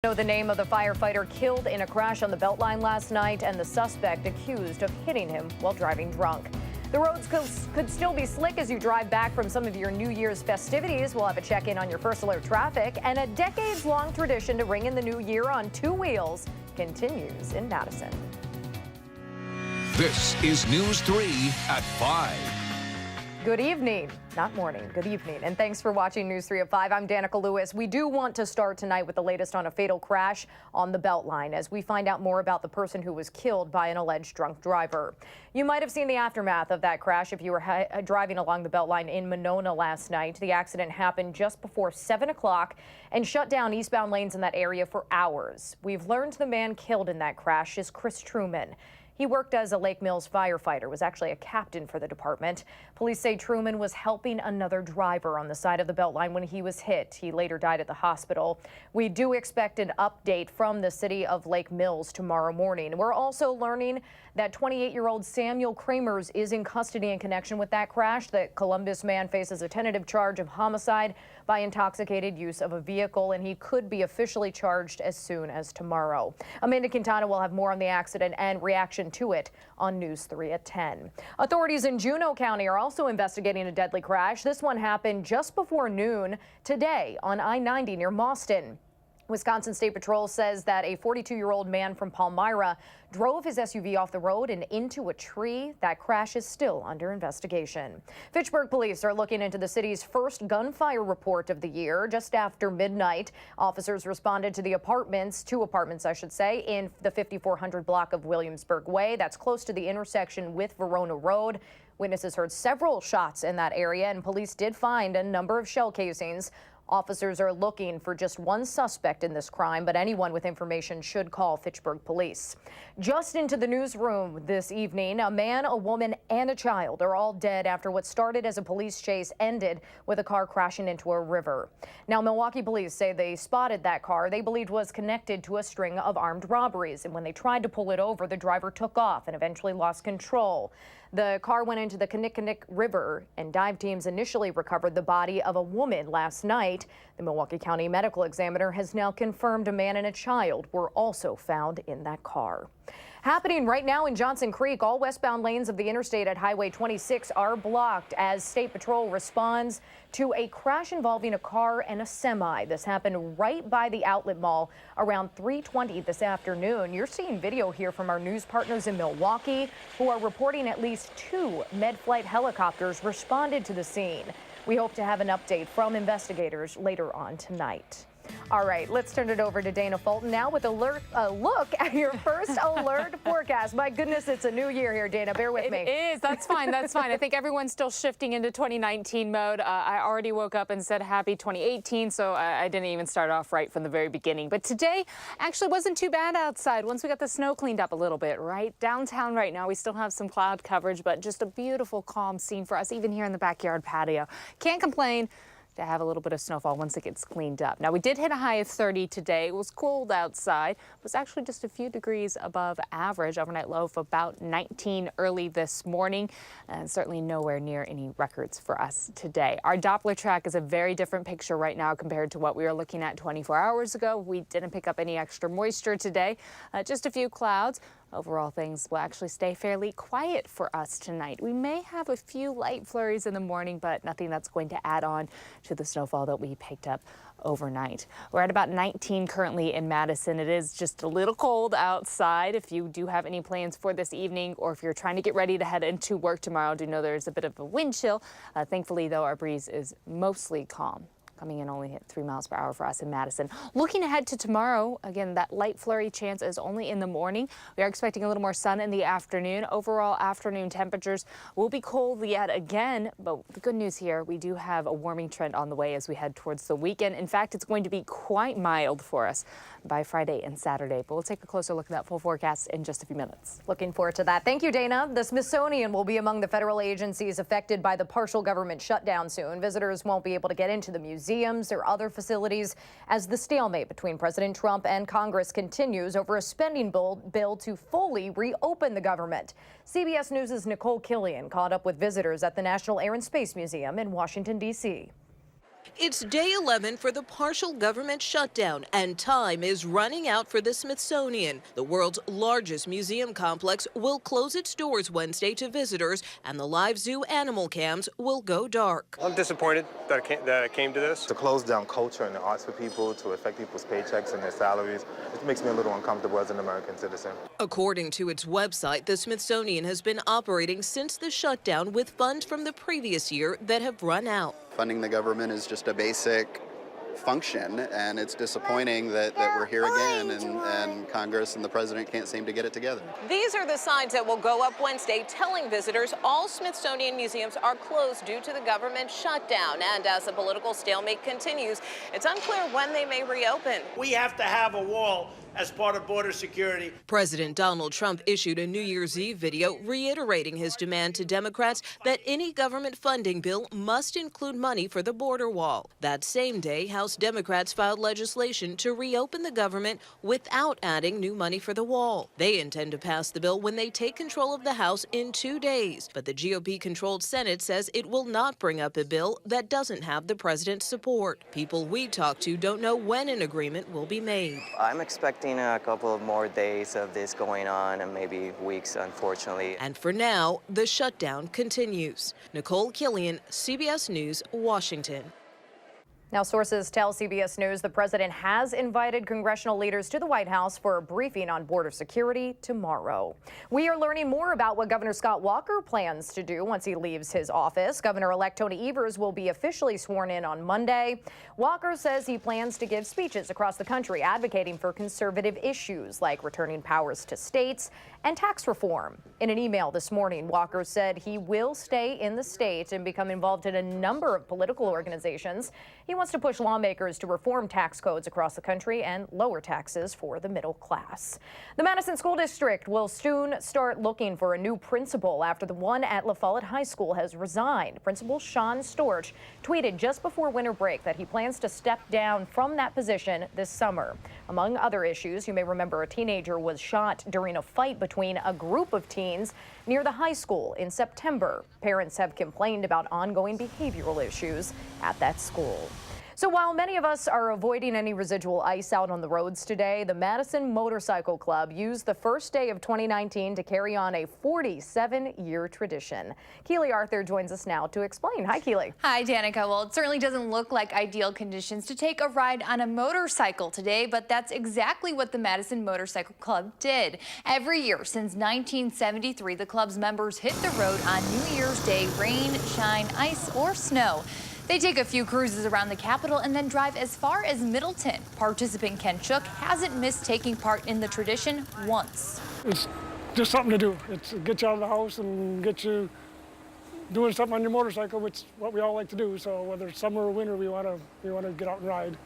Know the name of the firefighter killed in a crash on the Beltline last night and the suspect accused of hitting him while driving drunk. The roads could still be slick as you drive back from some of your New Year's festivities. We'll have a check-in on your first alert traffic, and a decades-long tradition to ring in the new year on two wheels continues in Madison. This is News 3 at 5. Good evening, not morning, good evening, and thanks for watching News 3 at 5. I'm Danica Lewis. We do want to start tonight with the latest on a fatal crash on the Beltline as we find out more about the person who was killed by an alleged drunk driver. You might have seen the aftermath of that crash if you were driving along the Beltline in Monona last night. The accident happened just before 7 o'clock and shut down eastbound lanes in that area for hours. We've learned the man killed in that crash is Chris Truman. He worked as a Lake Mills firefighter, was actually a captain for the department. Police say Truman was helping another driver on the side of the Beltline when he was hit. He later died at the hospital. We do expect an update from the city of Lake Mills tomorrow morning. We're also learning that 28-year-old Samuel Kramers is in custody in connection with that crash. The Columbus man faces a tentative charge of homicide by intoxicated use of a vehicle, and he could be officially charged as soon as tomorrow. Amanda Quintana will have more on the accident and reaction to it on News 3 at 10. Authorities in Juneau County are also investigating a deadly crash. This one happened just before noon today on I-90 near Mauston. Wisconsin State Patrol says that a 42-year-old man from Palmyra drove his SUV off the road and into a tree. That crash is still under investigation. Fitchburg police are looking into the city's first gunfire report of the year. Just after midnight, officers responded to the two apartments, I should say, in the 5400 block of Williamsburg Way. That's close to the intersection with Verona Road. Witnesses heard several shots in that area, and police did find a number of shell casings. Officers are looking for just one suspect in this crime, but anyone with information should call Fitchburg police. Just into the newsroom this evening, a man, a woman, and a child are all dead after what started as a police chase ended with a car crashing into a river. Now, Milwaukee police say they spotted that car they believed was connected to a string of armed robberies, and when they tried to pull it over, the driver took off and eventually lost control. The car went into the Kinnickinnic River, and dive teams initially recovered the body of a woman last night. The Milwaukee County Medical Examiner has now confirmed a man and a child were also found in that car. Happening right now in Johnson Creek, all westbound lanes of the interstate at Highway 26 are blocked as State Patrol responds to a crash involving a car and a semi. This happened right by the outlet mall around 3:20 this afternoon. You're seeing video here from our news partners in Milwaukee who are reporting at least 2 Med-Flight helicopters responded to the scene. We hope to have an update from investigators later on tonight. All right, let's turn it over to Dana Fulton now with a look at your first alert forecast. My goodness, it's a new year here, Dana. Bear with me. It is. That's fine. That's fine. I think everyone's still shifting into 2019 mode. I already woke up and said happy 2018, so I didn't even start off right from the very beginning. But today actually wasn't too bad outside once we got the snow cleaned up a little bit, right? Downtown right now, we still have some cloud coverage, but just a beautiful, calm scene for us, even here in the backyard patio. Can't complain to have a little bit of snowfall once it gets cleaned up. Now, we did hit a high of 30 today. It was cold outside. It was actually just a few degrees above average. Overnight low of about 19 early this morning, and certainly nowhere near any records for us today. Our Doppler track is a very different picture right now compared to what we were looking at 24 hours ago. We didn't pick up any extra moisture today, just a few clouds. Overall, things will actually stay fairly quiet for us tonight. We may have a few light flurries in the morning, but nothing that's going to add on to the snowfall that we picked up overnight. We're at about 19 currently in Madison. It is just a little cold outside. If you do have any plans for this evening, or if you're trying to get ready to head into work tomorrow, do know there's a bit of a wind chill. Thankfully, though, our breeze is mostly calm. Coming in only at 3 miles per hour for us in Madison. Looking ahead to tomorrow, again, that light flurry chance is only in the morning. We are expecting a little more sun in the afternoon. Overall, afternoon temperatures will be cold yet again, but the good news here, we do have a warming trend on the way as we head towards the weekend. In fact, it's going to be quite mild for us by Friday and Saturday, but we'll take a closer look at that full forecast in just a few minutes. Looking forward to that. Thank you, Dana. The Smithsonian will be among the federal agencies affected by the partial government shutdown soon. Visitors won't be able to get into the museums or other facilities as the stalemate between President Trump and Congress continues over a spending bill to fully reopen the government. CBS News' Nicole Killian caught up with visitors at the National Air and Space Museum in Washington, D.C. It's day 11 for the partial government shutdown, and time is running out for the Smithsonian. The world's largest museum complex will close its doors Wednesday to visitors, and the live zoo animal cams will go dark. I'm disappointed that I came to this. To close down culture and the arts for people, to affect people's paychecks and their salaries, it makes me a little uncomfortable as an American citizen. According to its website, the Smithsonian has been operating since the shutdown with funds from the previous year that have run out. Funding the government is just a basic function, and it's disappointing that we're here again and Congress and the president can't seem to get it together. These are the signs that will go up Wednesday telling visitors all Smithsonian museums are closed due to the government shutdown. And as the political stalemate continues, it's unclear when they may reopen. We have to have a wall as part of border security. President Donald Trump issued a New Year's Eve video reiterating his demand to Democrats that any government funding bill must include money for the border wall. That same day, House Democrats filed legislation to reopen the government without adding new money for the wall. They intend to pass the bill when they take control of the House in 2 days. But the GOP-controlled Senate says it will not bring up a bill that doesn't have the president's support. People we talked to don't know when an agreement will be made. I'm expecting a couple of more days of this going on and maybe weeks, unfortunately. And for now, the shutdown continues. Nicole Killian, CBS News, Washington. Now, sources tell CBS News the president has invited congressional leaders to the White House for a briefing on border security tomorrow. We are learning more about what Governor Scott Walker plans to do once he leaves his office. Governor-elect Tony Evers will be officially sworn in on Monday. Walker says he plans to give speeches across the country advocating for conservative issues like returning powers to states and tax reform. In an email this morning, Walker said he will stay in the state and become involved in a number of political organizations. He wants to push lawmakers to reform tax codes across the country and lower taxes for the middle class. The Madison School District will soon start looking for a new principal after the one at La Follette High School has resigned. Principal Sean Storch tweeted just before winter break that he plans to step down from that position this summer. Among other issues, you may remember a teenager was shot during a fight between a group of teens near the high school in September. Parents have complained about ongoing behavioral issues at that school. So while many of us are avoiding any residual ice out on the roads today, the Madison Motorcycle Club used the first day of 2019 to carry on a 47-year tradition. Keely Arthur joins us now to explain. Hi, Keely. Hi, Danica. Well, it certainly doesn't look like ideal conditions to take a ride on a motorcycle today, but that's exactly what the Madison Motorcycle Club did. Every year since 1973, the club's members hit the road on New Year's Day, rain, shine, ice, or snow. They take a few cruises around the Capitol and then drive as far as Middleton. Participant Ken Shook hasn't missed taking part in the tradition once. It's just something to do. It's get you out of the house and get you doing something on your motorcycle, which is what we all like to do. So whether it's summer or winter, we want to get out and ride.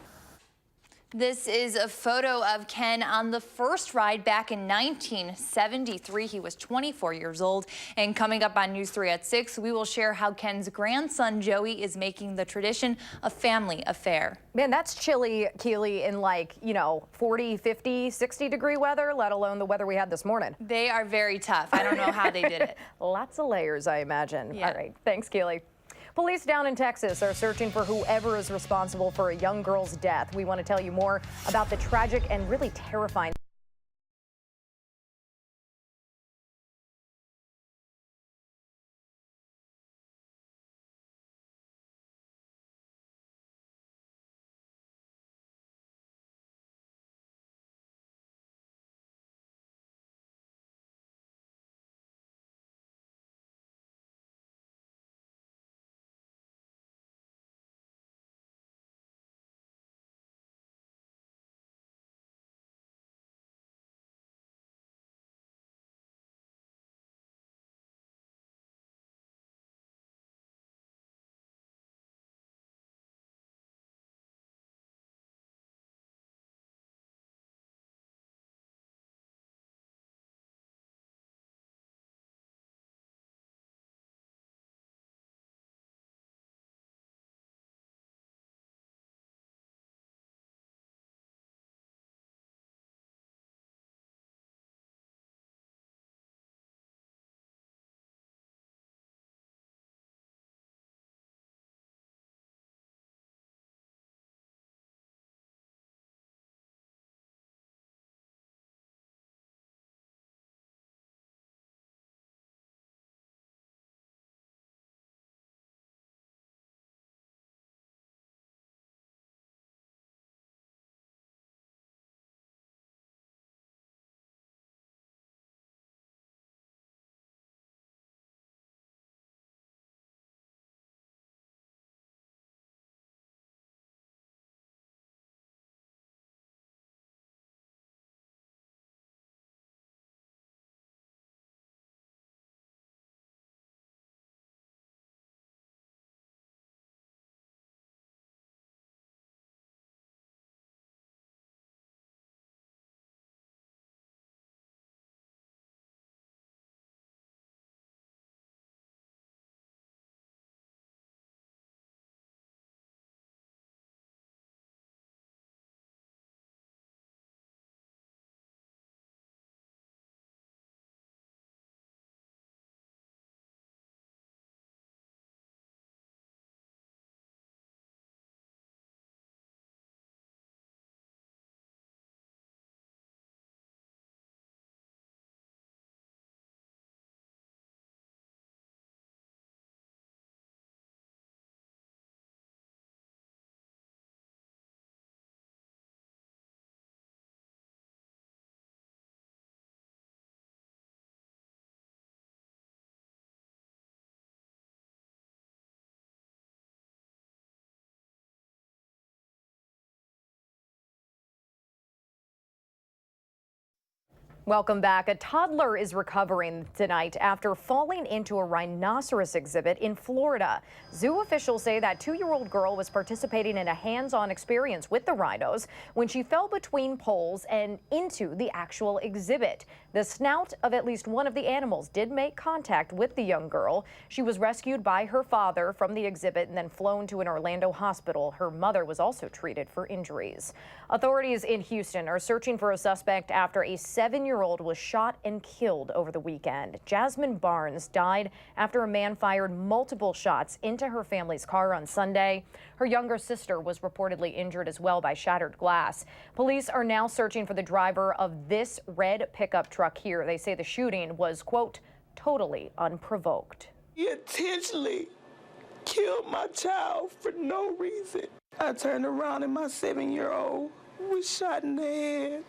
This is a photo of Ken on the first ride back in 1973. He was 24 years old. And coming up on News 3 at 6, we will share how Ken's grandson Joey is making the tradition a family affair. Man, that's chilly, Keely, in 40, 50, 60-degree weather, let alone the weather we had this morning. They are very tough. I don't know how they did it. Lots of layers, I imagine. Yeah. All right. Thanks, Keely. Police down in Texas are searching for whoever is responsible for a young girl's death. We want to tell you more about the tragic and really terrifying Welcome back. A toddler is recovering tonight after falling into a rhinoceros exhibit in Florida. Zoo officials say that 2-year-old girl was participating in a hands-on experience with the rhinos when she fell between poles and into the actual exhibit. The snout of at least one of the animals did make contact with the young girl. She was rescued by her father from the exhibit and then flown to an Orlando hospital. Her mother was also treated for injuries. Authorities in Houston are searching for a suspect after a 7-year-old was shot and killed over the weekend. Jasmine Barnes died after a man fired multiple shots into her family's car on Sunday. Her younger sister was reportedly injured as well by shattered glass. Police are now searching for the driver of this red pickup truck here. They say the shooting was, quote, totally unprovoked. He intentionally killed my child for no reason. I turned around and my 7-year-old was shot in the head.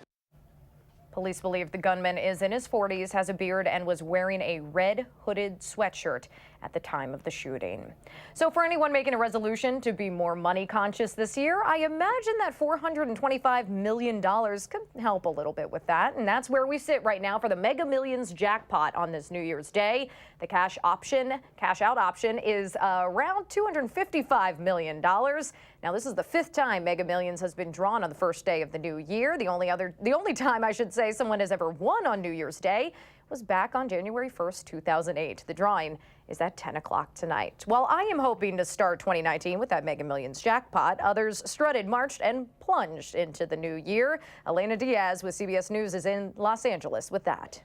Police believe the gunman is in his 40s, has a beard, and was wearing a red hooded sweatshirt at the time of the shooting. So for anyone making a resolution to be more money conscious this year, I imagine that $425 million could help a little bit with that. And that's where we sit right now for the Mega Millions jackpot on this New Year's Day. The cash out option is around $255 million. Now, this is the 5th time Mega Millions has been drawn on the first day of the new year. The only time, I should say, someone has ever won on New Year's Day was back on January 1st, 2008. The drawing is at 10 o'clock tonight. While I am hoping to start 2019 with that Mega Millions jackpot, others strutted, marched, and plunged into the new year. Elena Diaz with CBS News is in Los Angeles with that.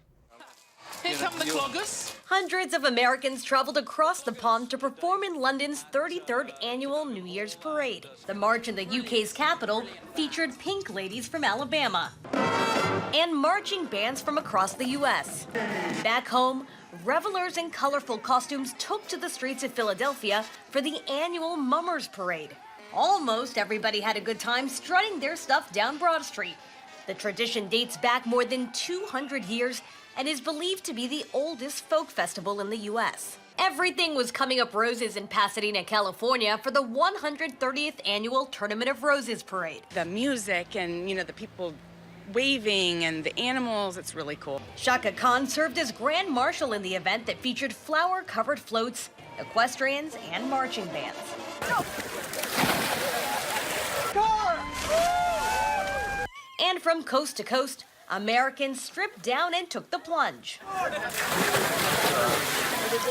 Here come the cloggers. Hundreds of Americans traveled across the pond to perform in London's 33rd annual New Year's Parade. The march in the UK's capital featured pink ladies from Alabama and marching bands from across the U.S. Back home, revelers in colorful costumes took to the streets of Philadelphia for the annual Mummers Parade. Almost everybody had a good time strutting their stuff down Broad Street. The tradition dates back more than 200 years and is believed to be the oldest folk festival in the U.S. Everything was coming up roses in Pasadena, California for the 130th annual Tournament of Roses Parade. The music and, the people waving and the animals, it's really cool. Shaka Khan served as Grand Marshal in the event that featured flower-covered floats, equestrians, and marching bands. And from coast to coast, Americans stripped down and took the plunge.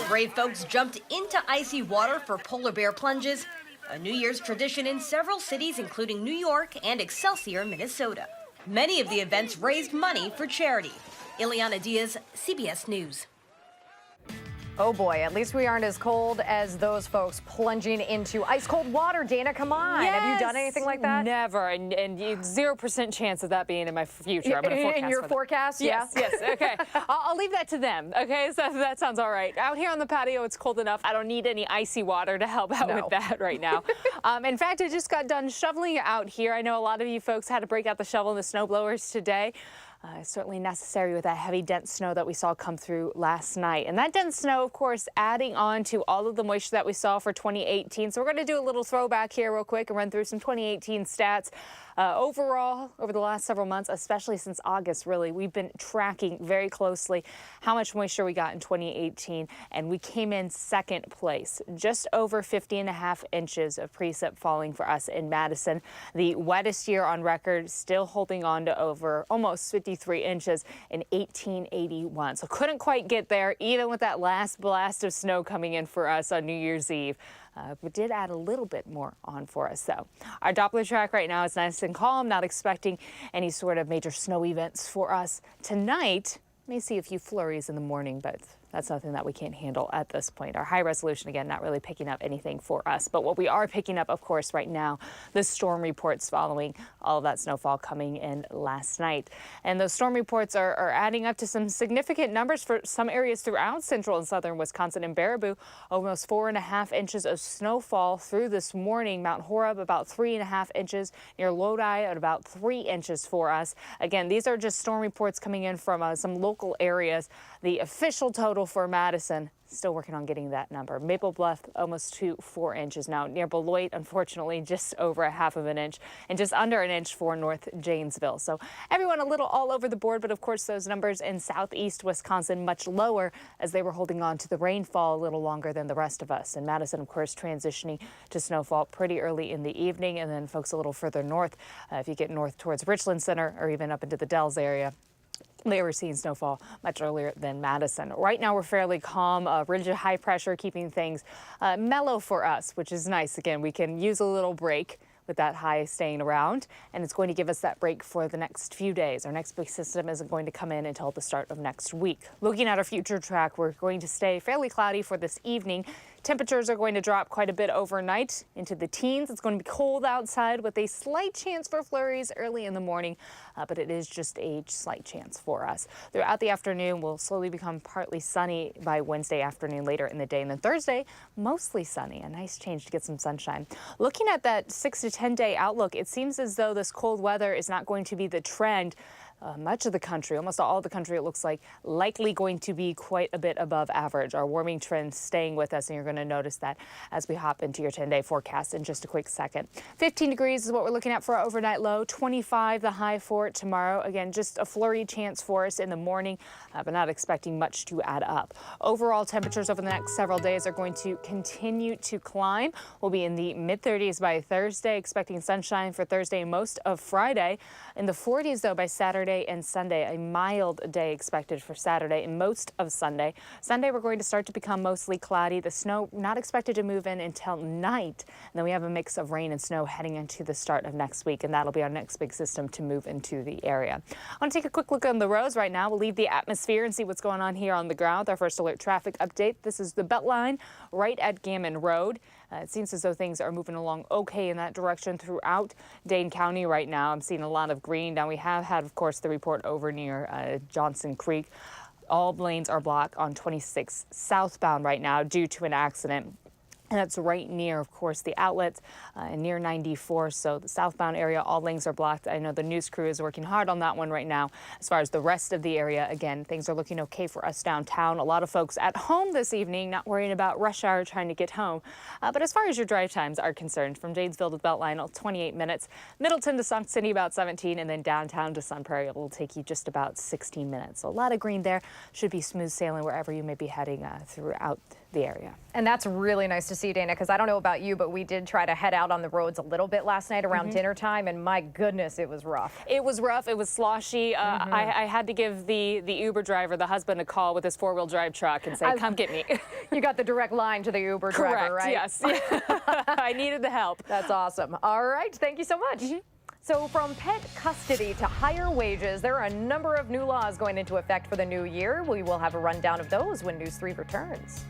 Brave folks jumped into icy water for polar bear plunges, a New Year's tradition in several cities, including New York and Excelsior, Minnesota. Many of the events raised money for charity. Ileana Diaz, CBS News. Oh boy, at least we aren't as cold as those folks plunging into ice cold water. Dana, come on. Yes. Have you done anything like that? Never, and 0% chance of that being in my future. I'm going to forecast in your for forecast? Yes, Yeah. yes, okay. I'll leave that to them, okay? So that sounds all right. Out here on the patio, it's cold enough. I don't need any icy water to help out with that right now. In fact, I just got done shoveling out here. I know a lot of you folks had to break out the shovel and the snow blowers today. Certainly necessary with that heavy, dense snow that we saw come through last night. And that dense snow, of course, adding on to all of the moisture that we saw for 2018. So we're going to do a little throwback here real quick and run through some 2018 stats. Overall, over the last several months, especially since August, really, we've been tracking very closely how much moisture we got in 2018, and we came in second place, just over 50.5 inches of precip falling for us in Madison. The wettest year on record, still holding on to over almost 53 inches in 1881. So couldn't quite get there, even with that last blast of snow coming in for us on New Year's Eve. We did add a little bit more on for us, though. Our Doppler track right now is nice and calm, not expecting any sort of major snow events for us tonight. May see a few flurries in the morning, but that's nothing that we can't handle at this point. Our high resolution, again, not really picking up anything for us. But what we are picking up, of course, right now, the storm reports following all of that snowfall coming in last night. And those storm reports are adding up to some significant numbers for some areas throughout central and southern Wisconsin and Baraboo. Almost 4.5 inches of snowfall through this morning. Mount Horeb, about 3.5 inches. Near Lodi, at about 3 inches for us. Again, these are just storm reports coming in from some local areas. The official total little for Madison. Still working on getting that number. Maple Bluff almost to 4 inches now. Near Beloit, unfortunately, just over a half of an inch and just under an inch for North Janesville. So everyone a little all over the board, but of course those numbers in southeast Wisconsin much lower as they were holding on to the rainfall a little longer than the rest of us. And Madison, of course, transitioning to snowfall pretty early in the evening, and then folks a little further north, if you get north towards Richland Center or even up into the Dells area, they were seeing snowfall much earlier than Madison. Right now, we're fairly calm. Rigid high pressure keeping things mellow for us, which is nice. Again, we can use a little break with that high staying around, and it's going to give us that break for the next few days. Our next big system isn't going to come in until the start of next week. Looking at our future track, we're going to stay fairly cloudy for this evening. Temperatures are going to drop quite a bit overnight into the teens. It's going to be cold outside with a slight chance for flurries early in the morning, but it is just a slight chance for us. Throughout the afternoon, we'll slowly become partly sunny by Wednesday afternoon later in the day. And then Thursday, mostly sunny. A nice change to get some sunshine. Looking at that 6 to 10 day outlook, it seems as though this cold weather is not going to be the trend. Much of the country, almost all of the country, it looks like, likely going to be quite a bit above average. Our warming trend staying with us, and you're going to notice that as we hop into your 10-day forecast in just a quick second. 15 degrees is what we're looking at for our overnight low. 25 the high for it tomorrow. Again, just a flurry chance for us in the morning, but not expecting much to add up. Overall temperatures over the next several days are going to continue to climb. We'll be in the mid-30s by Thursday, expecting sunshine for Thursday and most of Friday. In the 40s, though, by Saturday and Sunday. A mild day expected for Saturday and most of Sunday. Sunday, we're going to start to become mostly cloudy. The snow not expected to move in until night. And then we have a mix of rain and snow heading into the start of next week, and that'll be our next big system to move into the area. I want to take a quick look on the roads right now. We'll leave the atmosphere and see what's going on here on the ground with our first alert traffic update. This is the Beltline right at Gammon Road. It seems as though things are moving along okay in that direction throughout Dane County right now. I'm seeing a lot of green. Now, we have had, of course, the report over near Johnson Creek. All lanes are blocked on 26 southbound right now due to an accident. And that's right near, of course, the outlets near 94. So the southbound area, all lanes are blocked. I know the news crew is working hard on that one right now. As far as the rest of the area, again, things are looking okay for us downtown. A lot of folks at home this evening, not worrying about rush hour trying to get home. But as far as your drive times are concerned, from Janesville to Beltline, 28 minutes. Middleton to Sauk City, about 17. And then downtown to Sun Prairie, it will take you just about 16 minutes. So a lot of green there. Should be smooth sailing wherever you may be heading throughout the area. And that's really nice to see, Dana, because I don't know about you, but we did try to head out on the roads a little bit last night around dinner time, and my goodness, it was rough. It was rough. It was sloshy. I had to give the Uber driver, the husband, a call with his four-wheel drive truck and say, come get me. You got the direct line to the Uber driver, right? Yes. I needed the help. That's awesome. All right. Thank you so much. So from pet custody to higher wages, there are a number of new laws going into effect for the new year. We will have a rundown of those when News 3 returns.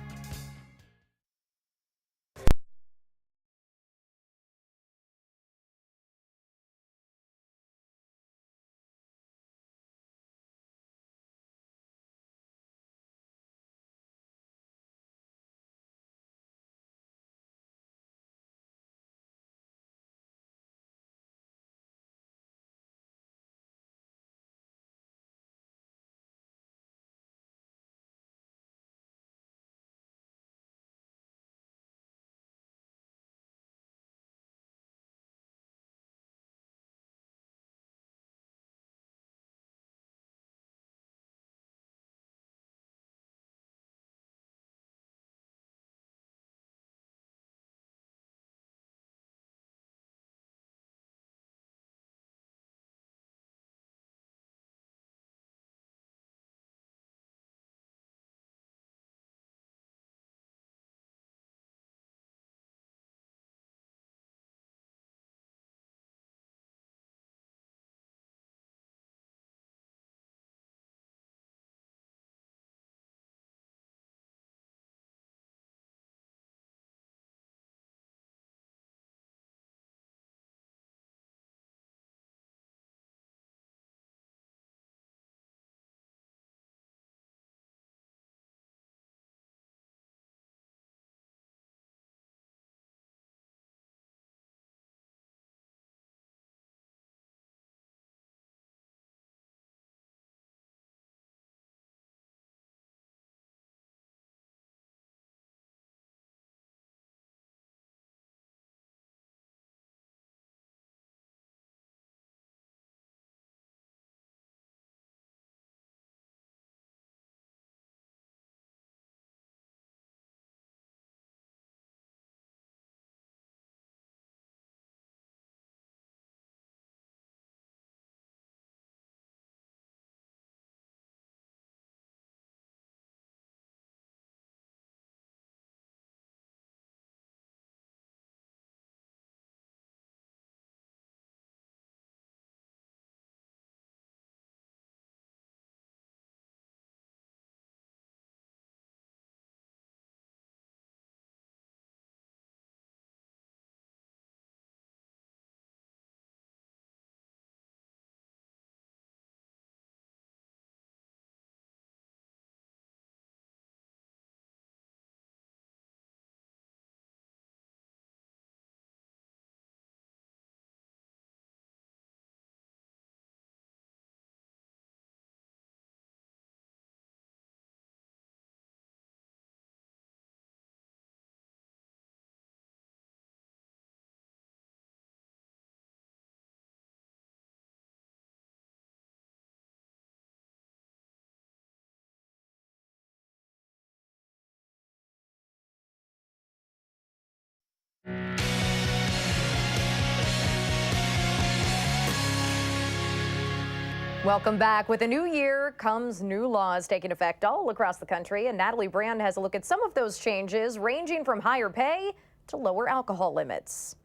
Welcome back. With a new year comes new laws taking effect all across the country, and Natalie Brand has a look at some of those changes, ranging from higher pay to lower alcohol limits.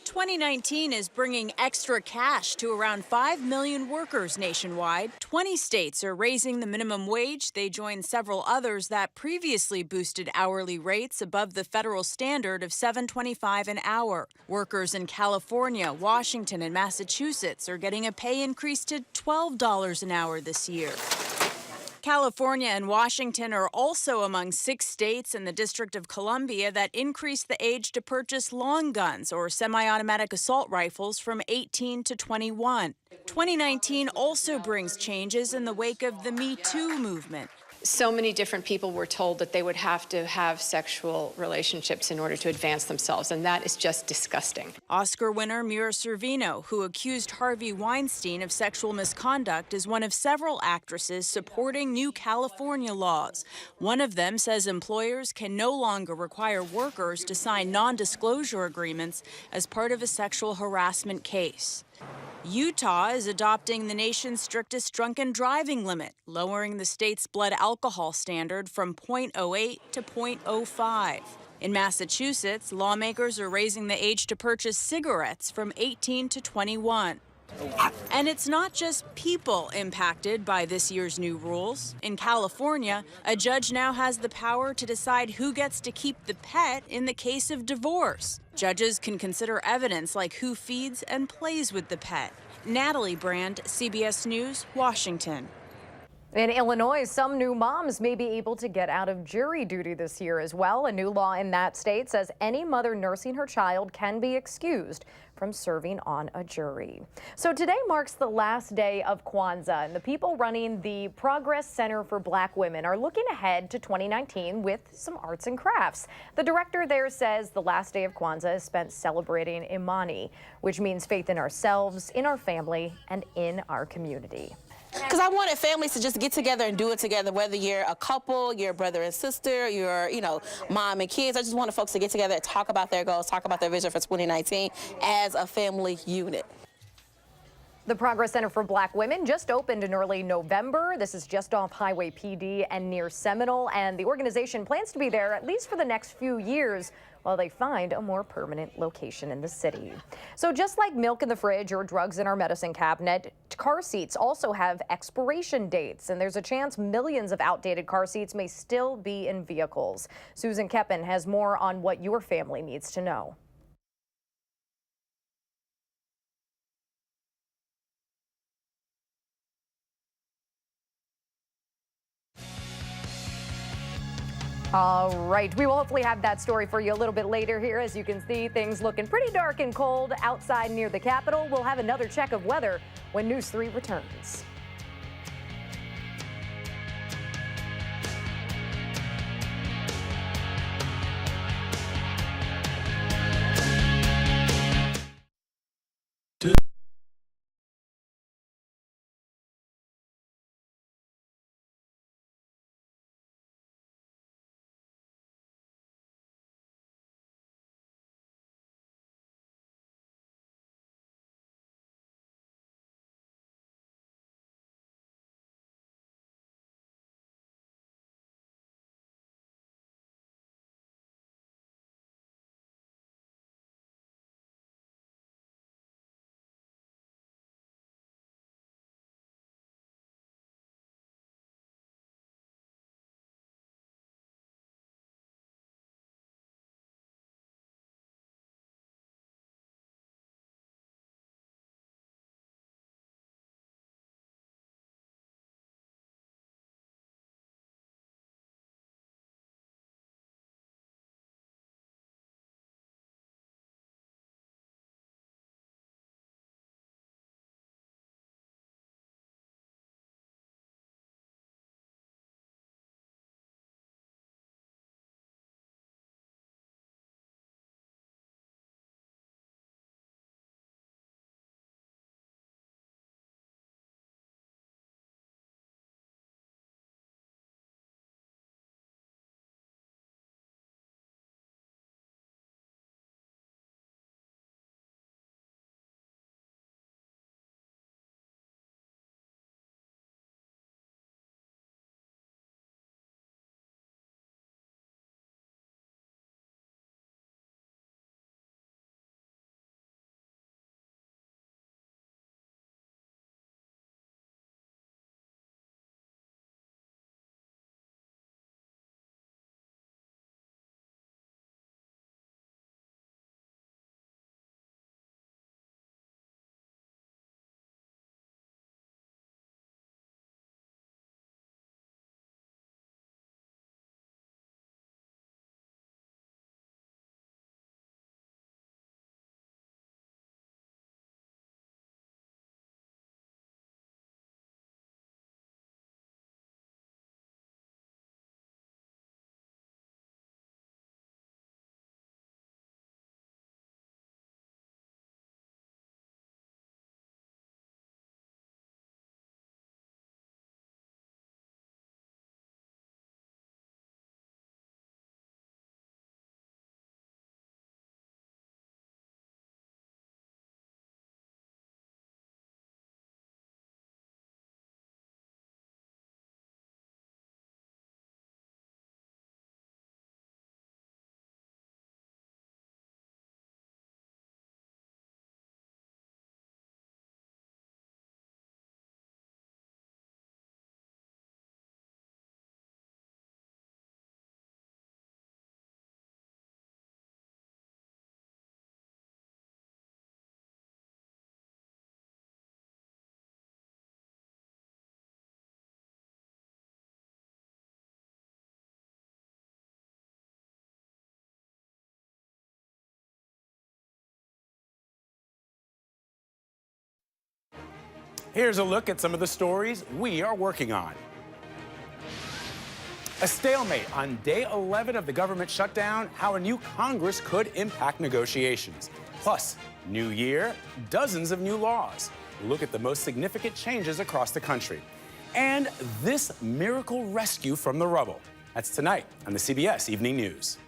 2019 is bringing extra cash to around 5 million workers nationwide. 20 states are raising the minimum wage. They join several others that previously boosted hourly rates above the federal standard of $7.25 an hour. Workers in California, Washington, and Massachusetts are getting a pay increase to $12 an hour this year. California and Washington are also among 6 states and the District of Columbia that increased the age to purchase long guns or semi-automatic assault rifles from 18 to 21. 2019 also brings changes in the wake of the Me Too movement. So many different people were told that they would have to have sexual relationships in order to advance themselves, and that is just disgusting. Oscar winner Mira Sorvino, who accused Harvey Weinstein of sexual misconduct, is one of several actresses supporting new California laws. One of them says employers can no longer require workers to sign non-disclosure agreements as part of a sexual harassment case. Utah is adopting the nation's strictest drunken driving limit, lowering the state's blood alcohol standard from 0.08 to 0.05. In Massachusetts, lawmakers are raising the age to purchase cigarettes from 18 to 21. And it's not just people impacted by this year's new rules. In California, a judge now has the power to decide who gets to keep the pet in the case of divorce. Judges can consider evidence like who feeds and plays with the pet. Natalie Brand, CBS News, Washington. In Illinois, some new moms may be able to get out of jury duty this year as well. A new law in that state says any mother nursing her child can be excused from serving on a jury. So today marks the last day of Kwanzaa, and the people running the Progress Center for Black Women are looking ahead to 2019 with some arts and crafts. The director there says the last day of Kwanzaa is spent celebrating Imani, which means faith in ourselves, in our family, and in our community. Because I wanted families to just get together and do it together, whether you're a couple, you're a brother and sister, you're, mom and kids. I just wanted folks to get together and talk about their goals, talk about their vision for 2019 as a family unit. The Progress Center for Black Women just opened in early November. This is just off Highway PD and near Seminole, and the organization plans to be there at least for the next few years while they find a more permanent location in the city. So just like milk in the fridge or drugs in our medicine cabinet, car seats also have expiration dates, and there's a chance millions of outdated car seats may still be in vehicles. Susan Keppen has more on what your family needs to know. All right, we will hopefully have that story for you a little bit later here. As you can see, things looking pretty dark and cold outside near the Capitol. We'll have another check of weather when News 3 returns. Here's a look at some of the stories we are working on. A stalemate on day 11 of the government shutdown, how a new Congress could impact negotiations. Plus, new year, dozens of new laws. Look at the most significant changes across the country. And this miracle rescue from the rubble. That's tonight on the CBS Evening News.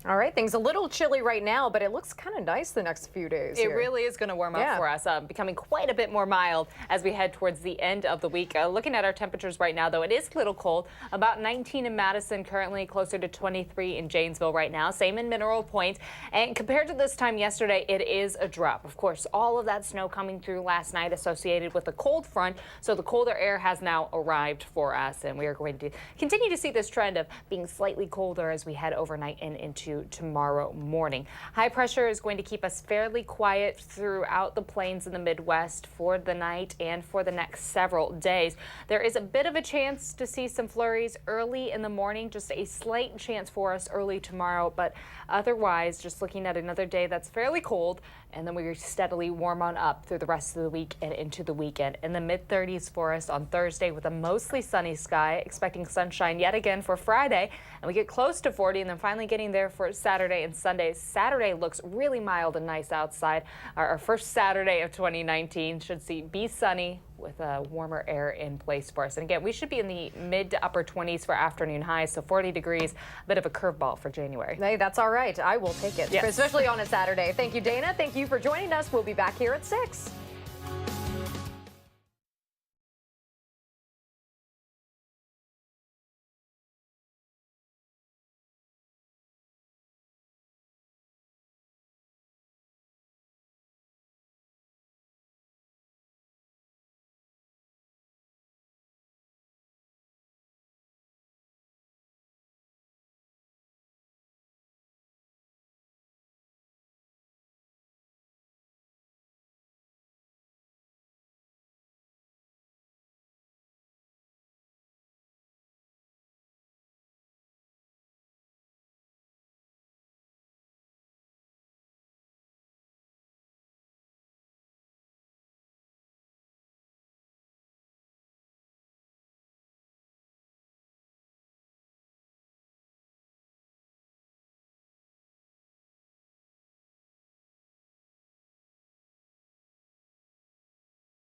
All right, things a little chilly right now, but it looks kind of nice the next few days. It really is going to warm up for us, becoming quite a bit more mild as we head towards the end of the week. Looking at our temperatures right now, though, it is a little cold. About 19 in Madison, currently closer to 23 in Janesville right now. Same in Mineral Point. And compared to this time yesterday, it is a drop. Of course, all of that snow coming through last night associated with the cold front. So the colder air has now arrived for us, and we are going to continue to see this trend of being slightly colder as we head overnight and into tomorrow morning. High pressure is going to keep us fairly quiet throughout the plains in the Midwest for the night and for the next several days. There is a bit of a chance to see some flurries early in the morning, just a slight chance for us early tomorrow, but otherwise just looking at another day that's fairly cold, and then we steadily warm on up through the rest of the week and into the weekend. In the mid-30s for us on Thursday with a mostly sunny sky, expecting sunshine yet again for Friday, and we get close to 40 and then finally getting there for Saturday and Sunday. Saturday looks really mild and nice outside. Our first Saturday of 2019 should be sunny with warmer air in place for us. And again, we should be in the mid to upper 20s for afternoon highs, so 40 degrees, a bit of a curveball for January. Hey, that's all right. I will take it, yes. Especially on a Saturday. Thank you, Dana. Thank you for joining us. We'll be back here at 6.